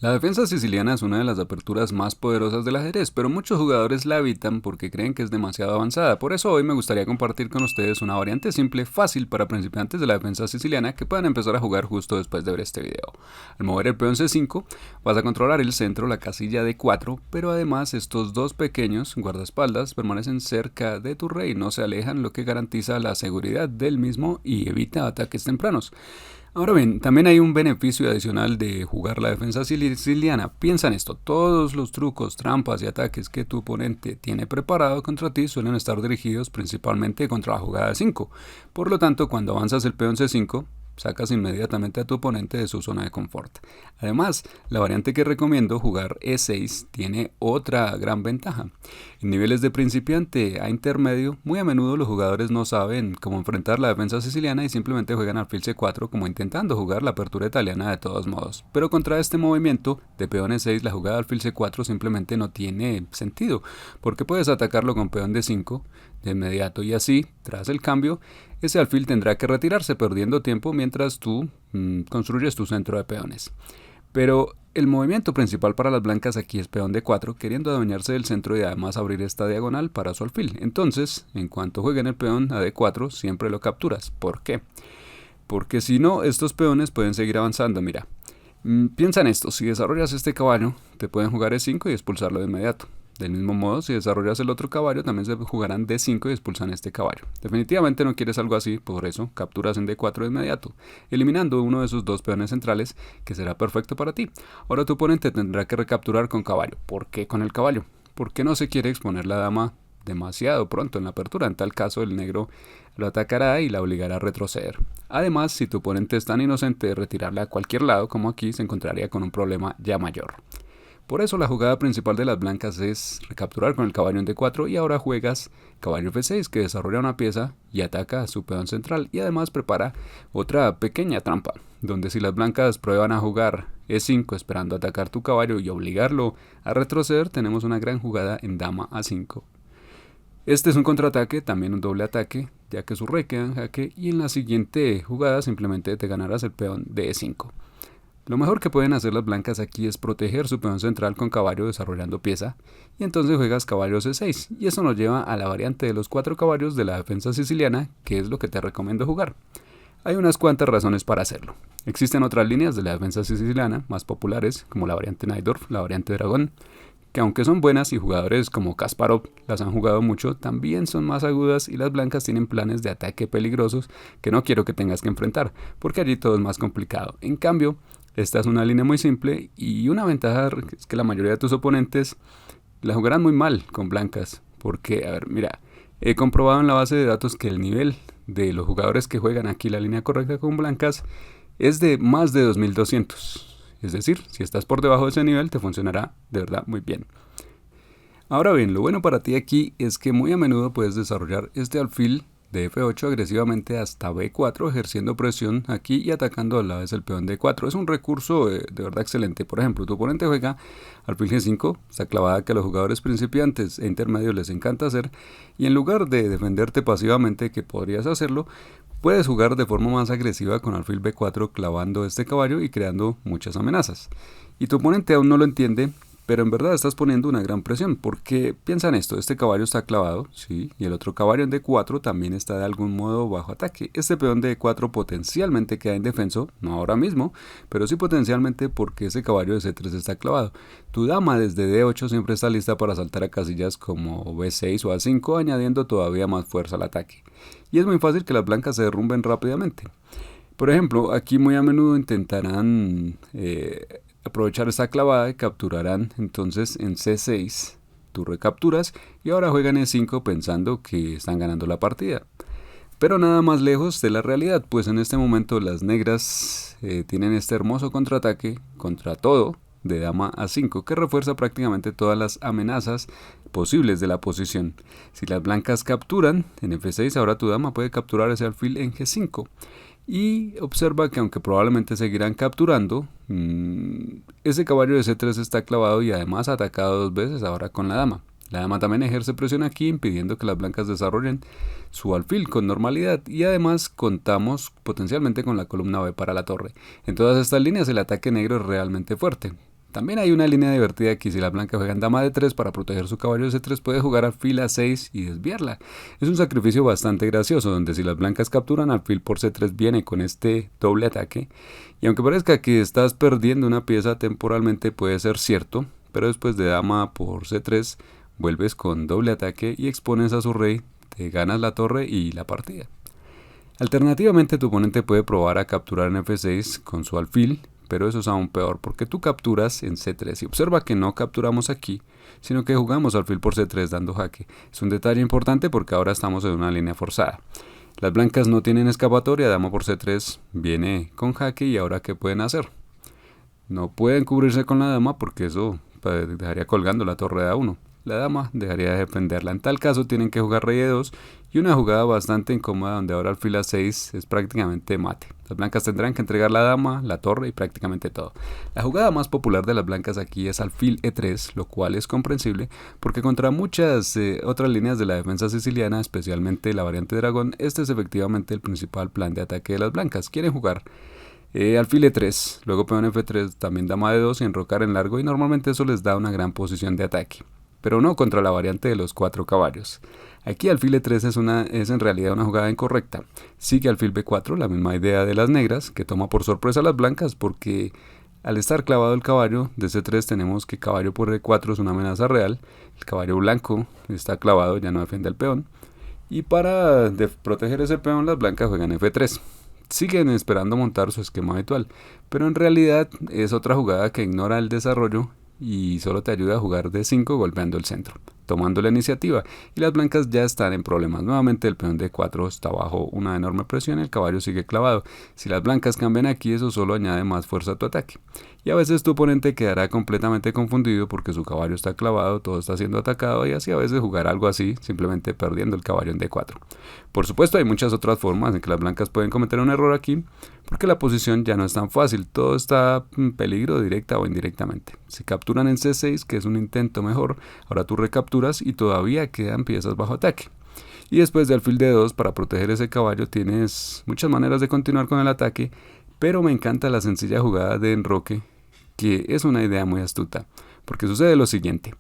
La defensa siciliana es una de las aperturas más poderosas del ajedrez, pero muchos jugadores la evitan porque creen que es demasiado avanzada. Por eso hoy me gustaría compartir con ustedes una variante simple, fácil para principiantes de la defensa siciliana que puedan empezar a jugar justo después de ver este video. Al mover el peón C5 vas a controlar el centro, la casilla D4, pero además estos dos pequeños guardaespaldas permanecen cerca de tu rey, no se alejan, lo que garantiza la seguridad del mismo y evita ataques tempranos. Ahora bien, también hay un beneficio adicional de jugar la defensa siciliana. Piensa en esto, todos los trucos, trampas y ataques que tu oponente tiene preparado contra ti suelen estar dirigidos principalmente contra la jugada de 5. Por lo tanto, cuando avanzas el peón C5, sacas inmediatamente a tu oponente de su zona de confort. Además, la variante que recomiendo, jugar E6, tiene otra gran ventaja. En niveles de principiante a intermedio, muy a menudo los jugadores no saben cómo enfrentar la defensa siciliana y simplemente juegan alfil C4 como intentando jugar la apertura italiana de todos modos. Pero contra este movimiento de peón E6, la jugada alfil C4 simplemente no tiene sentido, porque puedes atacarlo con peón D5 de inmediato y así, tras el cambio, ese alfil tendrá que retirarse perdiendo tiempo mientras tú construyes tu centro de peones. Pero el movimiento principal para las blancas aquí es peón D4, queriendo adueñarse del centro y además abrir esta diagonal para su alfil. Entonces, en cuanto jueguen el peón a D4, siempre lo capturas. ¿Por qué? Porque si no, estos peones pueden seguir avanzando. Mira, piensa en esto, si desarrollas este caballo, te pueden jugar E5 y expulsarlo de inmediato. Del mismo modo, si desarrollas el otro caballo, también se jugarán D5 y expulsan este caballo. Definitivamente no quieres algo así, por eso capturas en D4 de inmediato, eliminando uno de sus dos peones centrales, que será perfecto para ti. Ahora tu oponente tendrá que recapturar con caballo. ¿Por qué con el caballo? Porque no se quiere exponer la dama demasiado pronto en la apertura. En tal caso, el negro lo atacará y la obligará a retroceder. Además, si tu oponente es tan inocente de retirarla a cualquier lado como aquí, se encontraría con un problema ya mayor. Por eso la jugada principal de las blancas es recapturar con el caballo en D4 y ahora juegas caballo F6 que desarrolla una pieza y ataca a su peón central y además prepara otra pequeña trampa, donde si las blancas prueban a jugar E5 esperando atacar tu caballo y obligarlo a retroceder, tenemos una gran jugada en dama A5. Este es un contraataque, también un doble ataque, ya que su rey queda en jaque y en la siguiente jugada simplemente te ganarás el peón de E5. Lo mejor que pueden hacer las blancas aquí es proteger su peón central con caballo desarrollando pieza, y entonces juegas caballo C6, y eso nos lleva a la variante de los 4 caballos de la defensa siciliana, que es lo que te recomiendo jugar. Hay unas cuantas razones para hacerlo. Existen otras líneas de la defensa siciliana, más populares, como la variante Najdorf, la variante Dragón, que aunque son buenas y jugadores como Kasparov las han jugado mucho, también son más agudas y las blancas tienen planes de ataque peligrosos que no quiero que tengas que enfrentar, porque allí todo es más complicado. En cambio, esta es una línea muy simple y una ventaja es que la mayoría de tus oponentes la jugarán muy mal con blancas. Porque, a ver, mira, he comprobado en la base de datos que el nivel de los jugadores que juegan aquí la línea correcta con blancas es de más de 2200. Es decir, si estás por debajo de ese nivel te funcionará de verdad muy bien. Ahora bien, lo bueno para ti aquí es que muy a menudo puedes desarrollar este alfil de F8 agresivamente hasta B4, ejerciendo presión aquí y atacando a la vez el peón D4. Es un recurso de verdad excelente. Por ejemplo, tu oponente juega alfil G5, esta clavada que a los jugadores principiantes e intermedios les encanta hacer, y en lugar de defenderte pasivamente, que podrías hacerlo, puedes jugar de forma más agresiva con alfil B4 clavando este caballo y creando muchas amenazas. Y tu oponente aún no lo entiende, pero en verdad estás poniendo una gran presión, porque piensa en esto, este caballo está clavado, sí, y el otro caballo en D4 también está de algún modo bajo ataque. Este peón de D4 potencialmente queda indefenso, no ahora mismo, pero sí potencialmente porque ese caballo de C3 está clavado. Tu dama desde D8 siempre está lista para saltar a casillas como B6 o A5, añadiendo todavía más fuerza al ataque. Y es muy fácil que las blancas se derrumben rápidamente. Por ejemplo, aquí muy a menudo intentarán aprovechar esta clavada y capturarán entonces en C6. Tú recapturas y ahora juegan E5 pensando que están ganando la partida. Pero nada más lejos de la realidad, pues en este momento las negras tienen este hermoso contraataque contra todo de dama A5 que refuerza prácticamente todas las amenazas posibles de la posición. Si las blancas capturan en F6, ahora tu dama puede capturar ese alfil en G5. Y observa que aunque probablemente seguirán capturando, ese caballo de C3 está clavado y además atacado 2 veces ahora con la dama. La dama también ejerce presión aquí, impidiendo que las blancas desarrollen su alfil con normalidad, y además contamos potencialmente con la columna B para la torre. En todas estas líneas el ataque negro es realmente fuerte. También hay una línea divertida aquí: si las blancas juegan dama de 3 para proteger su caballo de C3, puede jugar alfil a 6 y desviarla. Es un sacrificio bastante gracioso, donde si las blancas capturan, alfil por C3 viene con este doble ataque. Y aunque parezca que estás perdiendo una pieza temporalmente, puede ser cierto, pero después de dama por C3, vuelves con doble ataque y expones a su rey, te ganas la torre y la partida. Alternativamente, tu oponente puede probar a capturar en F6 con su alfil, pero eso es aún peor porque tú capturas en C3 y observa que no capturamos aquí, sino que jugamos alfil por C3 dando jaque. Es un detalle importante porque ahora estamos en una línea forzada. Las blancas no tienen escapatoria, dama por C3 viene con jaque y ahora ¿qué pueden hacer? No pueden cubrirse con la dama porque eso dejaría colgando la torre de A1. La dama dejaría de defenderla. En tal caso tienen que jugar rey E2 y una jugada bastante incómoda donde ahora alfil A6 es prácticamente mate. Las blancas tendrán que entregar la dama, la torre y prácticamente todo. La jugada más popular de las blancas aquí es alfil E3, lo cual es comprensible porque contra muchas otras líneas de la defensa siciliana, especialmente la variante dragón, este es efectivamente el principal plan de ataque de las blancas. Quieren jugar alfil E3, luego peón F3, también dama D2 y enrocar en largo, y normalmente eso les da una gran posición de ataque, pero no contra la variante de los 4 caballos. Aquí alfil E3 es en realidad una jugada incorrecta. Sigue alfil B4, la misma idea de las negras, que toma por sorpresa a las blancas porque al estar clavado el caballo de C3 tenemos que caballo por E4 es una amenaza real. El caballo blanco está clavado, ya no defiende el peón, y para proteger ese peón las blancas juegan F3. Siguen esperando montar su esquema habitual, pero en realidad es otra jugada que ignora el desarrollo y solo te ayuda a jugar D5 golpeando el centro, tomando la iniciativa, y las blancas ya están en problemas. Nuevamente el peón D4 está bajo una enorme presión y el caballo sigue clavado. Si las blancas cambian aquí, eso solo añade más fuerza a tu ataque, y a veces tu oponente quedará completamente confundido porque su caballo está clavado, todo está siendo atacado, y así a veces jugar algo así, simplemente perdiendo el caballo en D4. Por supuesto, hay muchas otras formas en que las blancas pueden cometer un error aquí, porque la posición ya no es tan fácil, todo está en peligro directa o indirectamente. Si capturan en C6, que es un intento mejor, ahora tú recapturas y todavía quedan piezas bajo ataque. Y después de alfil D2, para proteger ese caballo tienes muchas maneras de continuar con el ataque, pero me encanta la sencilla jugada de enroque, que es una idea muy astuta, porque sucede lo siguiente.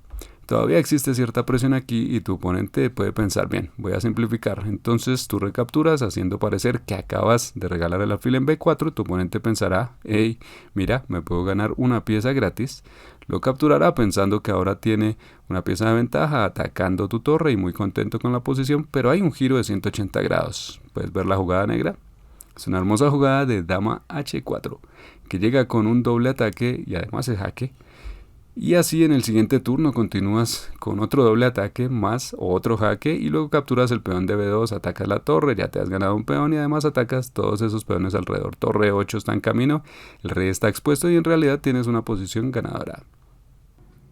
Todavía existe cierta presión aquí y tu oponente puede pensar, bien, voy a simplificar. Entonces tú recapturas haciendo parecer que acabas de regalar el alfil en B4. Tu oponente pensará, hey, mira, me puedo ganar una pieza gratis. Lo capturará pensando que ahora tiene una pieza de ventaja atacando tu torre y muy contento con la posición, pero hay un giro de 180 grados. ¿Puedes ver la jugada negra? Es una hermosa jugada de dama H4 que llega con un doble ataque y además es jaque. Y así en el siguiente turno continúas con otro doble ataque más otro jaque y luego capturas el peón de B2, atacas la torre, ya te has ganado un peón y además atacas todos esos peones alrededor. Torre 8 está en camino, el rey está expuesto y en realidad tienes una posición ganadora.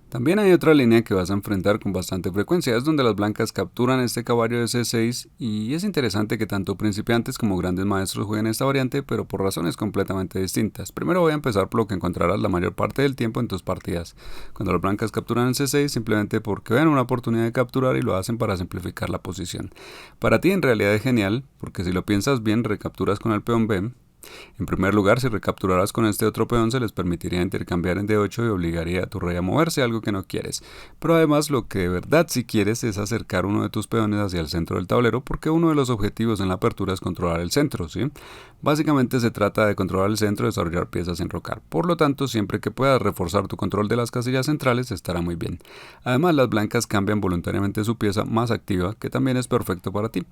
También hay otra línea que vas a enfrentar con bastante frecuencia, es donde las blancas capturan este caballo de C6 y es interesante que tanto principiantes como grandes maestros jueguen esta variante, pero por razones completamente distintas. Primero voy a empezar por lo que encontrarás la mayor parte del tiempo en tus partidas. Cuando las blancas capturan en C6 simplemente porque ven una oportunidad de capturar y lo hacen para simplificar la posición. Para ti en realidad es genial, porque si lo piensas bien recapturas con el peón B. En primer lugar, si recapturaras con este otro peón se les permitiría intercambiar en D8 y obligaría a tu rey a moverse, algo que no quieres. Pero además lo que de verdad sí quieres es acercar uno de tus peones hacia el centro del tablero, porque uno de los objetivos en la apertura es controlar el centro, ¿sí? Básicamente se trata de controlar el centro y desarrollar piezas sin rocar. Por lo tanto, siempre que puedas reforzar tu control de las casillas centrales estará muy bien. Además, las blancas cambian voluntariamente su pieza más activa, que también es perfecto para ti.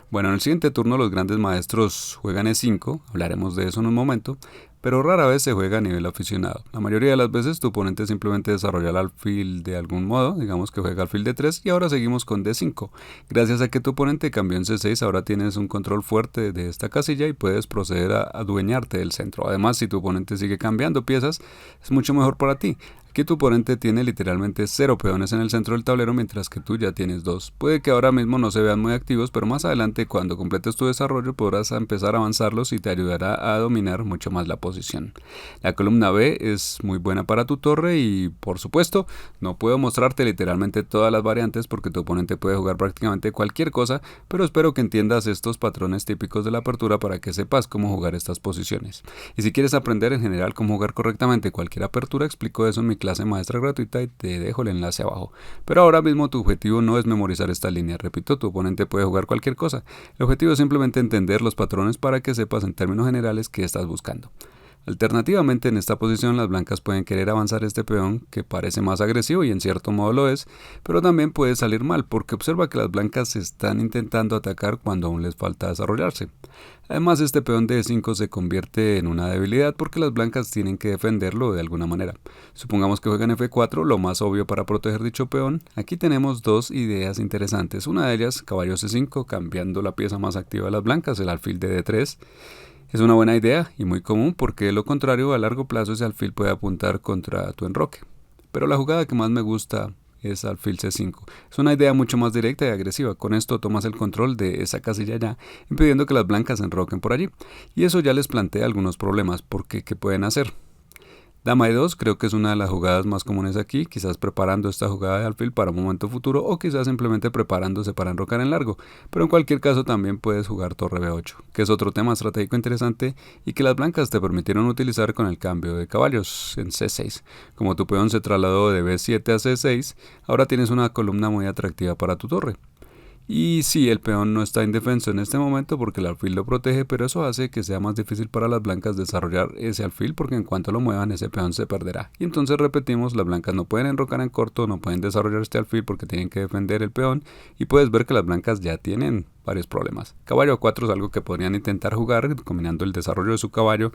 Bueno, en el siguiente turno los grandes maestros juegan E5, hablaremos de eso en un momento, pero rara vez se juega a nivel aficionado. La mayoría de las veces tu oponente simplemente desarrolla el alfil de algún modo, digamos que juega alfil D3 y ahora seguimos con D5. Gracias a que tu oponente cambió en C6, ahora tienes un control fuerte de esta casilla y puedes proceder a adueñarte del centro. Además, si tu oponente sigue cambiando piezas, es mucho mejor para ti. Aquí tu oponente tiene literalmente 0 peones en el centro del tablero, mientras que tú ya tienes 2. Puede que ahora mismo no se vean muy activos, pero más adelante cuando completes tu desarrollo podrás empezar a avanzarlos y te ayudará a dominar mucho más la posición. La columna B es muy buena para tu torre y, por supuesto, no puedo mostrarte literalmente todas las variantes porque tu oponente puede jugar prácticamente cualquier cosa, pero espero que entiendas estos patrones típicos de la apertura para que sepas cómo jugar estas posiciones. Y si quieres aprender en general cómo jugar correctamente cualquier apertura, explico eso en mi clase maestra gratuita y te dejo el enlace abajo. Pero ahora mismo tu objetivo no es memorizar esta línea, repito, tu oponente puede jugar cualquier cosa. El objetivo es simplemente entender los patrones para que sepas en términos generales qué estás buscando. Alternativamente, en esta posición las blancas pueden querer avanzar este peón que parece más agresivo y en cierto modo lo es, pero también puede salir mal porque observa que las blancas están intentando atacar cuando aún les falta desarrollarse. Además, este peón de E5 se convierte en una debilidad porque las blancas tienen que defenderlo de alguna manera. Supongamos que juegan F4, lo más obvio para proteger dicho peón. Aquí tenemos dos ideas interesantes, una de ellas caballo C5 cambiando la pieza más activa de las blancas, el alfil de D3. Es una buena idea y muy común porque de lo contrario a largo plazo ese alfil puede apuntar contra tu enroque. Pero la jugada que más me gusta es alfil C5. Es una idea mucho más directa y agresiva. Con esto tomas el control de esa casilla ya, impidiendo que las blancas se enroquen por allí. Y eso ya les plantea algunos problemas porque ¿qué pueden hacer? Dama E2 creo que es una de las jugadas más comunes aquí, quizás preparando esta jugada de alfil para un momento futuro o quizás simplemente preparándose para enrocar en largo, pero en cualquier caso también puedes jugar torre B8, que es otro tema estratégico interesante y que las blancas te permitieron utilizar con el cambio de caballos en C6. Como tu peón se trasladó de B7 a C6, ahora tienes una columna muy atractiva para tu torre. Y sí, el peón no está indefenso en este momento porque el alfil lo protege, pero eso hace que sea más difícil para las blancas desarrollar ese alfil porque en cuanto lo muevan ese peón se perderá. Y entonces repetimos, las blancas no pueden enrocar en corto, no pueden desarrollar este alfil porque tienen que defender el peón y puedes ver que las blancas ya tienen varios problemas. Caballo A4 es algo que podrían intentar jugar combinando el desarrollo de su caballo,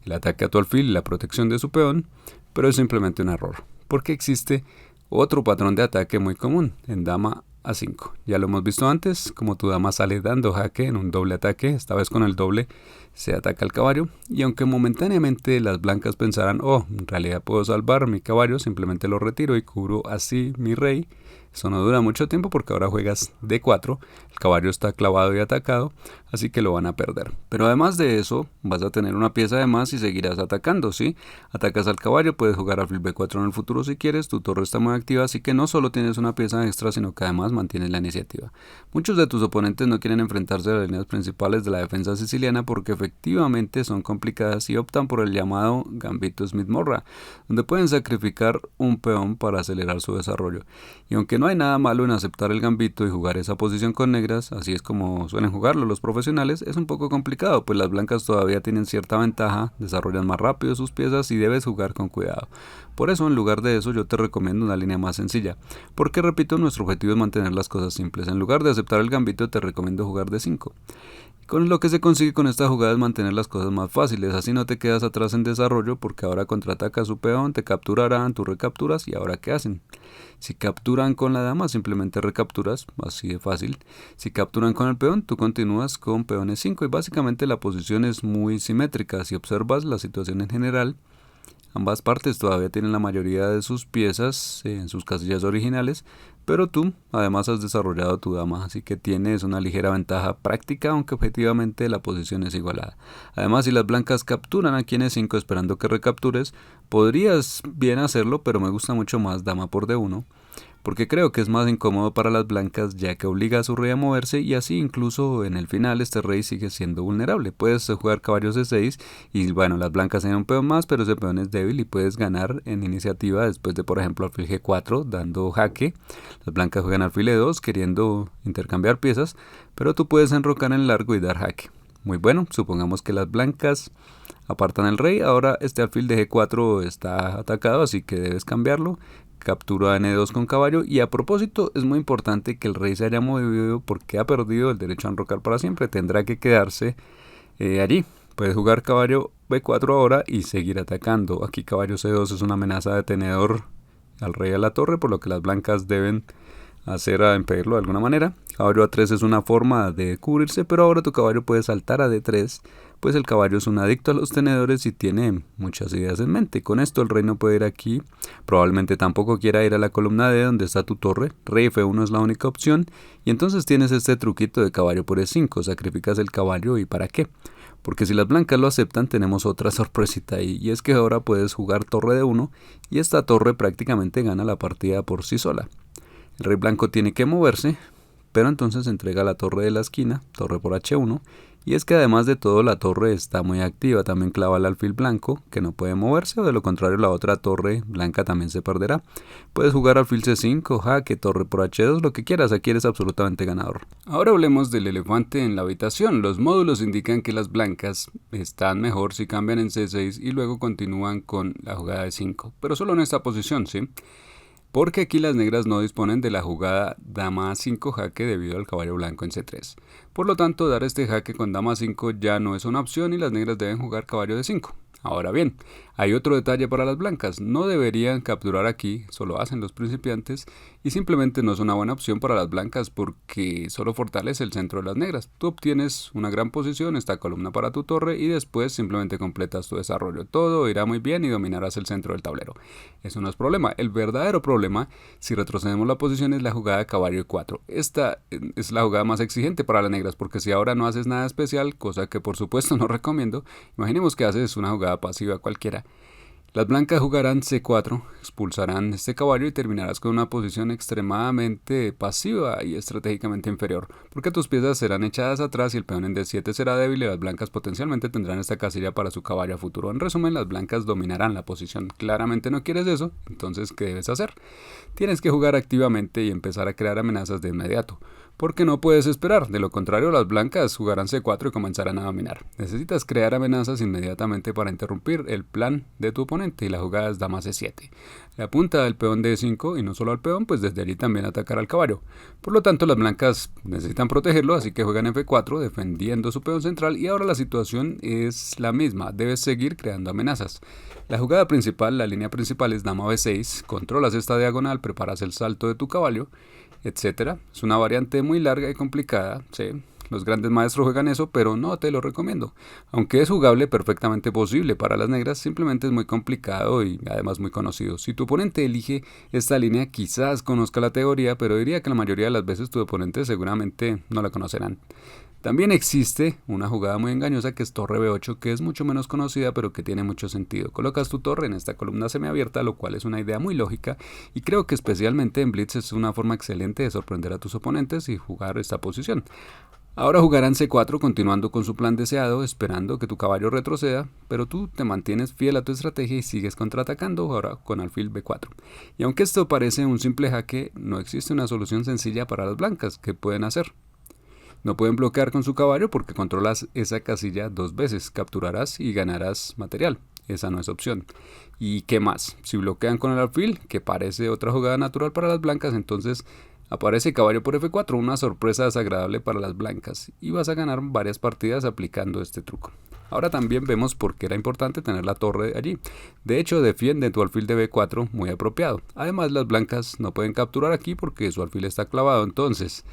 el ataque a tu alfil y la protección de su peón, pero es simplemente un error porque existe otro patrón de ataque muy común en dama A5. Ya lo hemos visto antes, como tu dama sale dando jaque en un doble ataque, esta vez con el doble se ataca al caballo y aunque momentáneamente las blancas pensarán, oh, en realidad puedo salvar mi caballo, simplemente lo retiro y cubro así mi rey. Eso no dura mucho tiempo porque ahora juegas D4, el caballo está clavado y atacado, así que lo van a perder. Pero además de eso, vas a tener una pieza de más y seguirás atacando, ¿sí? Atacas al caballo, puedes jugar alfil B4 en el futuro si quieres, tu torre está muy activa, así que no solo tienes una pieza extra, sino que además mantienes la iniciativa. Muchos de tus oponentes no quieren enfrentarse a las líneas principales de la defensa siciliana porque efectivamente son complicadas y optan por el llamado gambito Smith-Morra, donde pueden sacrificar un peón para acelerar su desarrollo. Y aunque no hay nada malo en aceptar el gambito y jugar esa posición con negras, así es como suelen jugarlo los profesionales, es un poco complicado, pues las blancas todavía tienen cierta ventaja, desarrollan más rápido sus piezas y debes jugar con cuidado. Por eso, en lugar de eso, yo te recomiendo una línea más sencilla, porque repito, nuestro objetivo es mantener las cosas simples. En lugar de aceptar el gambito, te recomiendo jugar D5. Con lo que se consigue con esta jugada es mantener las cosas más fáciles, así no te quedas atrás en desarrollo porque ahora contraataca su peón, te capturarán, tú recapturas y ahora ¿qué hacen? Si capturan con la dama simplemente recapturas, así de fácil. Si capturan con el peón, tú continúas con peón E5 y básicamente la posición es muy simétrica. Si observas la situación en general, ambas partes todavía tienen la mayoría de sus piezas en sus casillas originales, pero tú además has desarrollado tu dama, así que tienes una ligera ventaja práctica, aunque objetivamente la posición es igualada. Además, si las blancas capturan aquí en E5 esperando que recaptures, podrías bien hacerlo, pero me gusta mucho más dama por D1, porque creo que es más incómodo para las blancas ya que obliga a su rey a moverse y así incluso en el final este rey sigue siendo vulnerable. Puedes jugar caballo C6 y bueno, las blancas tienen un peón más, pero ese peón es débil y puedes ganar en iniciativa después de por ejemplo alfil G4 dando jaque. Las blancas juegan alfil E2 queriendo intercambiar piezas, pero tú puedes enrocar en largo y dar jaque. Muy bueno, supongamos que las blancas apartan el rey, ahora este alfil de G4 está atacado, así que debes cambiarlo. Captura N2 con caballo y a propósito es muy importante que el rey se haya movido porque ha perdido el derecho a enrocar para siempre, tendrá que quedarse allí. Puedes jugar caballo B4 ahora y seguir atacando. Aquí caballo C2 es una amenaza de tenedor al rey a la torre, por lo que las blancas deben hacer a impedirlo de alguna manera. Caballo A3 es una forma de cubrirse, pero ahora tu caballo puede saltar a D3, pues el caballo es un adicto a los tenedores y tiene muchas ideas en mente. Con esto el rey no puede ir aquí, probablemente tampoco quiera ir a la columna D donde está tu torre. Rey F1 es la única opción y entonces tienes este truquito de caballo por E5, sacrificas el caballo y ¿para qué? Porque si las blancas lo aceptan tenemos otra sorpresita ahí y es que ahora puedes jugar torre D1 y esta torre prácticamente gana la partida por sí sola. El rey blanco tiene que moverse, pero entonces entrega la torre de la esquina, torre por h1, y es que además de todo la torre está muy activa, también clava el alfil blanco, que no puede moverse, o de lo contrario la otra torre blanca también se perderá. Puedes jugar alfil c5, jaque, torre por h2, lo que quieras, aquí eres absolutamente ganador. Ahora hablemos del elefante en la habitación. Los módulos indican que las blancas están mejor si cambian en c6 y luego continúan con la jugada de 5, pero solo en esta posición, ¿sí? Porque aquí las negras no disponen de la jugada dama a5 jaque debido al caballo blanco en c3. Por lo tanto, dar este jaque con dama a5 ya no es una opción y las negras deben jugar caballo de 5. Ahora bien, hay otro detalle para las blancas, no deberían capturar aquí, solo hacen los principiantes, y simplemente no es una buena opción para las blancas porque solo fortalece el centro de las negras. Tú obtienes una gran posición, esta columna para tu torre, y después simplemente completas tu desarrollo. Todo irá muy bien y dominarás el centro del tablero. Eso no es problema. El verdadero problema, si retrocedemos la posición, es la jugada caballo e4. Esta es la jugada más exigente para las negras, porque si ahora no haces nada especial, cosa que por supuesto no recomiendo, imaginemos que haces una jugada pasiva cualquiera. Las blancas jugarán c4, expulsarán este caballo y terminarás con una posición extremadamente pasiva y estratégicamente inferior, porque tus piezas serán echadas atrás y el peón en d7 será débil y las blancas potencialmente tendrán esta casilla para su caballo a futuro. En resumen, las blancas dominarán la posición. Claramente no quieres eso, entonces ¿qué debes hacer? Tienes que jugar activamente y empezar a crear amenazas de inmediato, porque no puedes esperar, de lo contrario las blancas jugarán c4 y comenzarán a dominar. Necesitas crear amenazas inmediatamente para interrumpir el plan de tu oponente y la jugada es dama c7. Le apunta al peón d5 y no solo al peón, pues desde allí también atacar al caballo. Por lo tanto las blancas necesitan protegerlo, así que juegan f4 defendiendo su peón central y ahora la situación es la misma, debes seguir creando amenazas. La jugada principal, la línea principal es dama b6, controlas esta diagonal, preparas el salto de tu caballo, etcétera. Es una variante muy larga y complicada, sí. Los grandes maestros juegan eso, pero no te lo recomiendo. Aunque es jugable, perfectamente posible para las negras, simplemente es muy complicado y además muy conocido. Si tu oponente elige esta línea, quizás conozca la teoría, pero diría que la mayoría de las veces tu oponente seguramente no la conocerán. También existe una jugada muy engañosa que es torre b8, que es mucho menos conocida pero que tiene mucho sentido. Colocas tu torre en esta columna semiabierta, lo cual es una idea muy lógica y creo que especialmente en Blitz es una forma excelente de sorprender a tus oponentes y jugar esta posición. Ahora jugarán c4 continuando con su plan deseado, esperando que tu caballo retroceda, pero tú te mantienes fiel a tu estrategia y sigues contraatacando ahora con alfil b4. Y aunque esto parece un simple jaque, no existe una solución sencilla para las blancas. ¿Qué pueden hacer? No pueden bloquear con su caballo porque controlas esa casilla dos veces, capturarás y ganarás material. Esa no es opción. ¿Y qué más? Si bloquean con el alfil, que parece otra jugada natural para las blancas, entonces aparece caballo por f4, una sorpresa desagradable para las blancas, y vas a ganar varias partidas aplicando este truco. Ahora también vemos por qué era importante tener la torre allí. De hecho, defiende tu alfil de b4 muy apropiado. Además, las blancas no pueden capturar aquí porque su alfil está clavado, entonces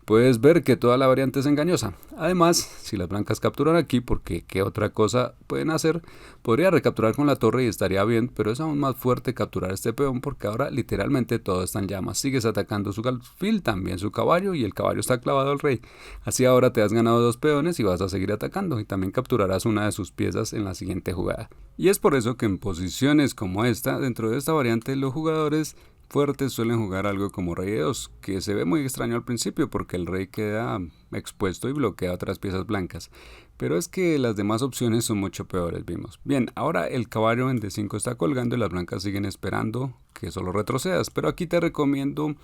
puedes ver que toda la variante es engañosa. Además, si las blancas capturan aquí, porque ¿qué otra cosa pueden hacer? Podría recapturar con la torre y estaría bien, pero es aún más fuerte capturar este peón porque ahora literalmente todo está en llamas. Sigues atacando su alfil, también su caballo y el caballo está clavado al rey. Así ahora te has ganado dos peones y vas a seguir atacando y también capturarás una de sus piezas en la siguiente jugada. Y es por eso que en posiciones como esta, dentro de esta variante, los jugadores fuertes suelen jugar algo como rey de 2, que se ve muy extraño al principio porque el rey queda expuesto y bloquea otras piezas blancas. Pero es que las demás opciones son mucho peores, vimos. Bien, ahora el caballo en d5 está colgando y las blancas siguen esperando que solo retrocedas. Pero aquí te recomiendo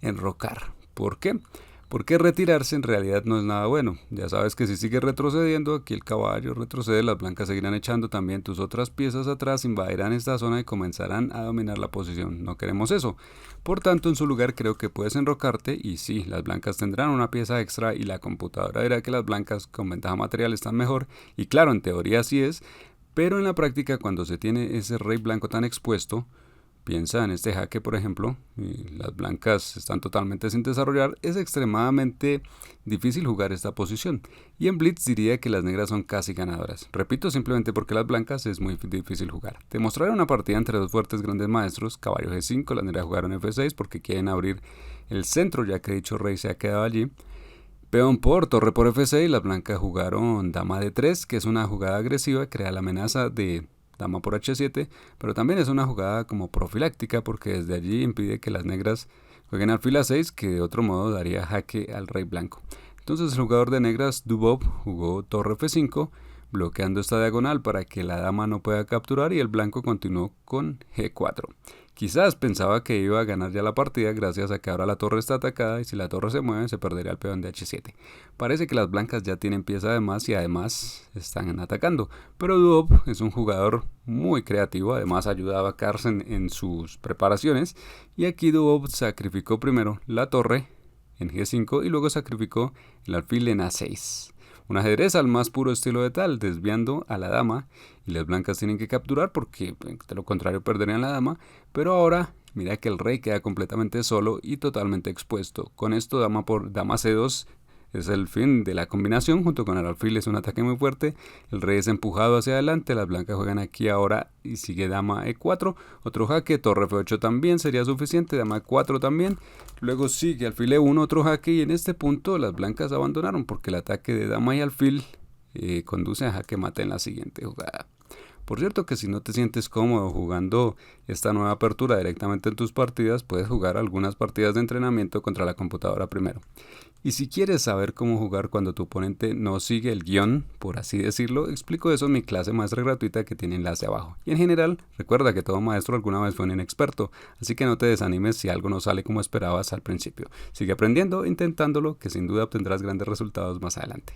enrocar. ¿Por qué? Porque retirarse en realidad no es nada bueno. Ya sabes que si sigues retrocediendo, aquí el caballo retrocede, las blancas seguirán echando también tus otras piezas atrás, invadirán esta zona y comenzarán a dominar la posición. No queremos eso. Por tanto, en su lugar creo que puedes enrocarte y sí, las blancas tendrán una pieza extra y la computadora dirá que las blancas con ventaja material están mejor. Y claro, en teoría así es, pero en la práctica cuando se tiene ese rey blanco tan expuesto, piensa en este jaque, por ejemplo, y las blancas están totalmente sin desarrollar, es extremadamente difícil jugar esta posición. Y en Blitz diría que las negras son casi ganadoras. Repito, simplemente porque las blancas es muy difícil jugar. Te mostraré una partida entre dos fuertes grandes maestros, caballo g5, las negras jugaron f6 porque quieren abrir el centro, ya que dicho rey se ha quedado allí. Peón por torre por f6, las blancas jugaron dama d3, que es una jugada agresiva, crea la amenaza de dama por h7, pero también es una jugada como profiláctica porque desde allí impide que las negras Jueguen alfil a6, que de otro modo daría jaque al rey blanco. Entonces el jugador de negras, Dubov, jugó torre f5, bloqueando esta diagonal para que la dama no pueda capturar, y el blanco continuó con g4. Quizás pensaba que iba a ganar ya la partida gracias a que ahora la torre está atacada y si la torre se mueve se perdería el peón de h7. Parece que las blancas ya tienen pieza de más y además están atacando, pero Dubov es un jugador muy creativo, además ayudaba a Carlsen en sus preparaciones, y aquí Dubov sacrificó primero la torre en g5 y luego sacrificó el alfil en a6. Un ajedrez al más puro estilo de tal, desviando a la dama, y las blancas tienen que capturar porque de lo contrario perderían la dama, pero ahora mira que el rey queda completamente solo y totalmente expuesto. Con esto dama por dama c2 es el fin de la combinación, junto con el alfil es un ataque muy fuerte, el rey es empujado hacia adelante, las blancas juegan aquí ahora y sigue dama e4, otro jaque, torre f8 también sería suficiente, dama e4 también, luego sigue alfil e1, otro jaque, y en este punto las blancas abandonaron porque el ataque de dama y alfil conduce a jaque mate en la siguiente jugada. Por cierto que si no te sientes cómodo jugando esta nueva apertura directamente en tus partidas, puedes jugar algunas partidas de entrenamiento contra la computadora primero. Y si quieres saber cómo jugar cuando tu oponente no sigue el guión, por así decirlo, explico eso en mi clase maestra gratuita que tiene enlace abajo. Y en general, recuerda que todo maestro alguna vez fue un inexperto, así que no te desanimes si algo no sale como esperabas al principio. Sigue aprendiendo, intentándolo, que sin duda obtendrás grandes resultados más adelante.